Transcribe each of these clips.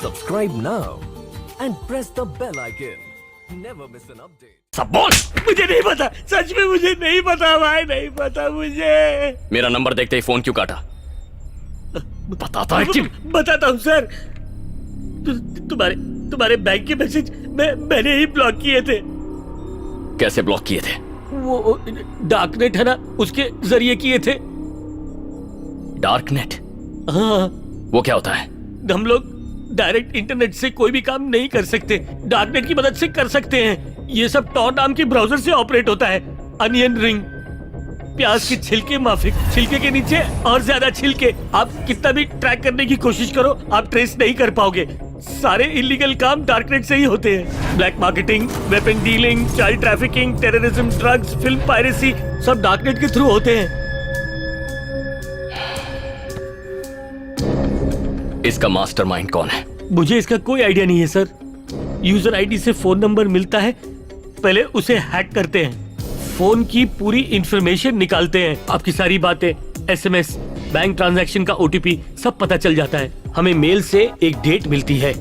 Subscribe now and press the bell icon. Never miss an update. सब बोल। मुझे नहीं पता, सच में मुझे नहीं पता भाई, नहीं पता मुझे। मेरा नंबर देखते ही फोन क्यों काटा? बताता है कि बताता हूँ सर। तुम्हारे बैंक के मैसेज मैंने ही ब्लॉक किए थे। कैसे ब्लॉक किए थे? वो डार्कनेट है ना, उसके जरिए किए थे। डार्कनेट? हाँ, वो क्या होता है? हम लोग डायरेक्ट इंटरनेट से कोई भी काम नहीं कर सकते, डार्कनेट की मदद से कर सकते हैं। ये सब टॉर नाम के ब्राउजर से ऑपरेट होता है। अनियन रिंग, प्याज के छिलके माफिक, छिलके के नीचे और ज्यादा छिलके। आप कितना भी ट्रैक करने की कोशिश करो, आप ट्रेस नहीं कर पाओगे। सारे इलीगल काम डार्कनेट से ही होते हैं। Black marketing, weapon dealing, child trafficking, terrorism, drugs, film piracy, सब डार्कनेट के थ्रू होते हैं। इसका मास्टरमाइंड कौन है? मुझे इसका कोई आइडिया नहीं है सर। यूजर आईडी से फोन नंबर मिलता है, पहले उसे हैक करते हैं, फोन की पूरी इंफॉर्मेशन निकालते हैं, आपकी सारी बातें, एसएमएस, बैंक ट्रांजैक्शन का ओटीपी सब पता चल जाता है। हमें मेल से एक डेट मिलती है,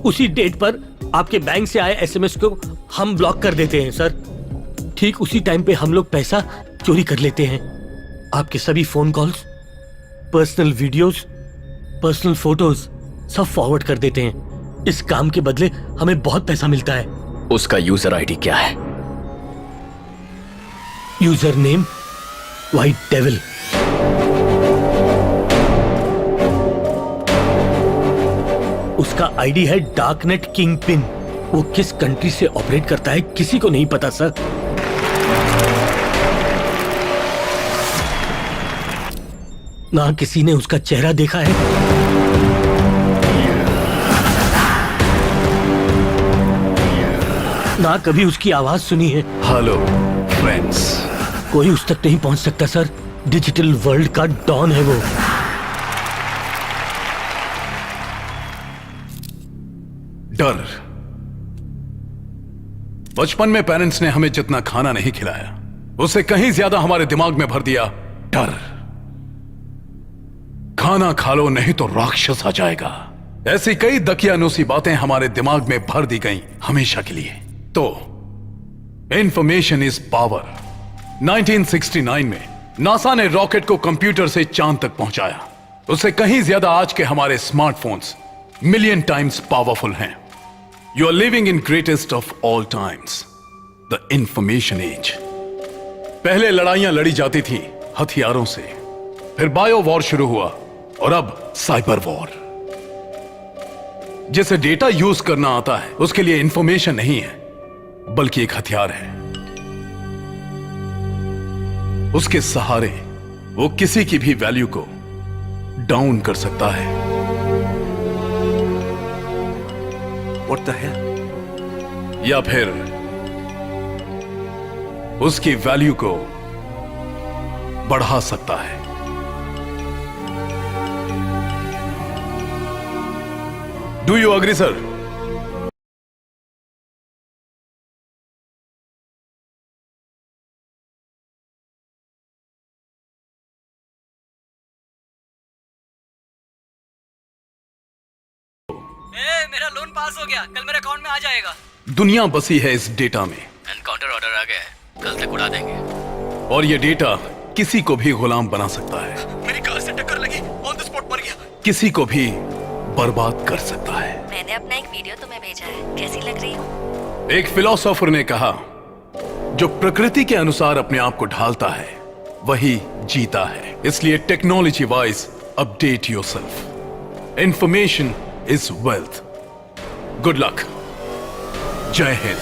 उसी डेट पर आपके बैंक से आए एसएमएस को हम ब्लॉक कर देते हैं सर। ठीक उसी टाइम पे हम लोग पैसा चोरी कर लेते हैं। आपके सभी phone calls, personal videos, personal photos सब फॉरवर्ड कर देते हैं। इस काम के बदले हमें बहुत पैसा मिलता है। उसका यूजर आईडी क्या है? User name white devil. उसका आईडी है डार्कनेट किंग पिन। वो किस कंट्री से ऑपरेट करता है किसी को नहीं पता सर। ना किसी ने उसका चेहरा देखा है, ना कभी उसकी आवाज सुनी है। Hello friends. कोई उस तक नहीं पहुंच सकता सर। डिजिटल वर्ल्ड का डॉन है वो। डर। बचपन में पेरेंट्स ने हमें जितना खाना नहीं खिलाया, उससे कहीं ज्यादा हमारे दिमाग में भर दिया डर। खाना खा लो नहीं तो राक्षस आ जाएगा। ऐसी कई दकियानूसी बातें हमारे दिमाग में भर दी गईं हमेशा के लिए। तो इंफॉर्मेशन इज पावर। 1969 में नासा ने रॉकेट को कंप्यूटर से चांद तक पहुंचाया। उससे कहीं ज्यादा आज के हमारे स्मार्टफोन्स मिलियन टाइम्स पावरफुल हैं। You are living in greatest of all times, the information age. पहले लड़ाइयां लड़ी जाती थी हथियारों से, फिर बायो वॉर शुरू हुआ और अब साइबर वॉर। जिसे डेटा यूज करना आता है उसके लिए इंफॉर्मेशन नहीं है बल्कि एक हथियार है। उसके सहारे वो किसी की भी वैल्यू को डाउन कर सकता है। What the hell? या फिर उसकी वैल्यू को बढ़ा सकता है। Do you agree sir? मेरा लोन पास हो गया, कल मेरे अकाउंट में आ जाएगा। दुनिया बसी है इस डेटा में। एनकाउंटर ऑर्डर आ गया है, कल तक उड़ा देंगे। और ये डेटा किसी को भी गुलाम बना सकता है। मेरी कार से टक्कर लगी, ऑन द स्पॉट मर गया। किसी को भी बर्बाद कर सकता है। मैंने अपना एक वीडियो तुम्हें भेजा है, कैसी लग रही हूँ? एक फिलोसोफर ने कहा, जो प्रकृति के अनुसार अपने आप को ढालता है वही जीता है। इसलिए technology wise update yourself. Information is wealth. Good luck. जय हिंद।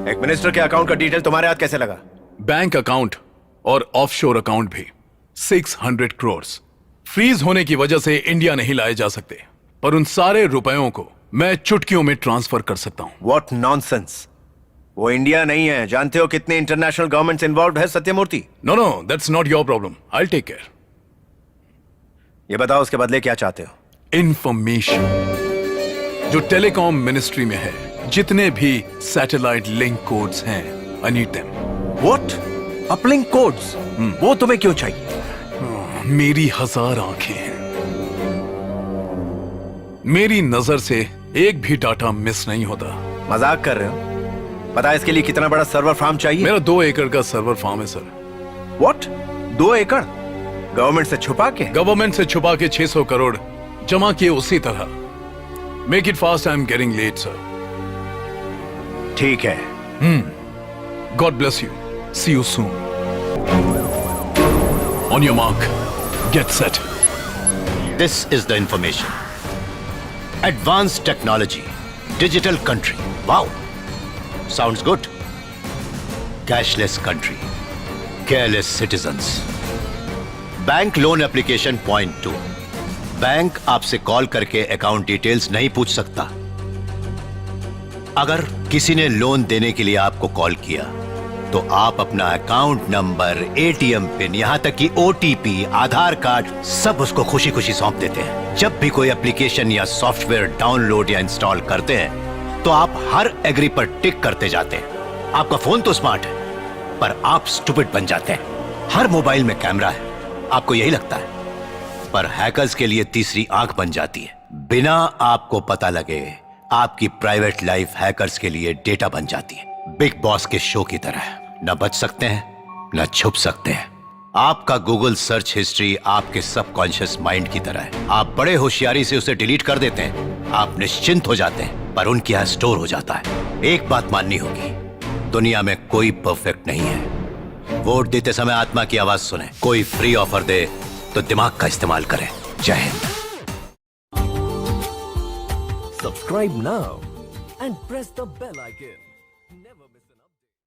एक मिनिस्टर के अकाउंट का डिटेल तुम्हारे हाथ कैसे लगा? बैंक अकाउंट और ऑफशोर अकाउंट भी 600 करोड़ फ्रीज होने की वजह से इंडिया नहीं लाए जा सकते, पर उन सारे रुपयों को मैं चुटकियों में ट्रांसफर कर सकता हूं। What nonsense! वो इंडिया नहीं है। जानते हो कितने इंटरनेशनल गवर्नमेंट्स इन्वॉल्व है Satyamurthy? No no, that's not your problem, I will take care. ये बताओ उसके बदले क्या चाहते हो? इंफॉर्मेशन जो टेलीकॉम मिनिस्ट्री में है, जितने भी सैटेलाइट लिंक कोड्स हैं, I need them. What? Uplink codes, वो तुम्हें क्यों चाहिए? मेरी 1000 आंखें हैं। मेरी नजर से एक भी डाटा मिस नहीं होता। मजाक कर रहे हो? पता है इसके लिए कितना बड़ा सर्वर फार्म चाहिए? मेरा 2 एकड़ का सर्वर फार्म है सर। व्हाट? 2 एकड़? गवर्नमेंट से छुपा के? गवर्नमेंट से छुपा के 600 करोड़ जमा किए उसी तरह। Make it fast, I am getting late sir. ठीक है। God bless you, see you soon. On your mark, get set. This is the information. Advanced technology, digital country. Wow. Sounds good. Cashless country, careless citizens. Bank loan application point 2। Bank आपसे call करके account details नहीं पूछ सकता। अगर किसी ने loan देने के लिए आपको कॉल किया तो आप अपना अकाउंट नंबर, एटीएम पिन, यहां तक कि ओटीपी, आधार कार्ड सब उसको खुशी खुशी सौंप देते हैं। जब भी कोई एप्लीकेशन या सॉफ्टवेयर डाउनलोड या इंस्टॉल करते हैं तो आप हर एग्री पर टिक करते जाते हैं। आपका फोन तो स्मार्ट है पर आप स्टूपिड बन जाते हैं। हर मोबाइल में कैमरा है, आपको यही लगता है, पर हैकर्स के लिए तीसरी आंख बन जाती है। बिना आपको पता लगे आपकी प्राइवेट लाइफ हैकर्स के लिए डेटा बन जाती है। बिग बॉस के शो की तरह न बच सकते हैं न छुप सकते हैं। आपका गूगल सर्च हिस्ट्री आपके सबकॉन्शियस माइंड की तरह है। आप बड़े होशियारी से उसे डिलीट कर देते हैं, आप निश्चिंत हो जाते हैं, पर उनके यहां स्टोर हो जाता है। एक बात माननी होगी, दुनिया में कोई परफेक्ट नहीं है। वोट देते समय आत्मा की आवाज सुने। कोई फ्री ऑफर दे तो दिमाग का इस्तेमाल करें। जय Hind. Subscribe now and press the bell icon.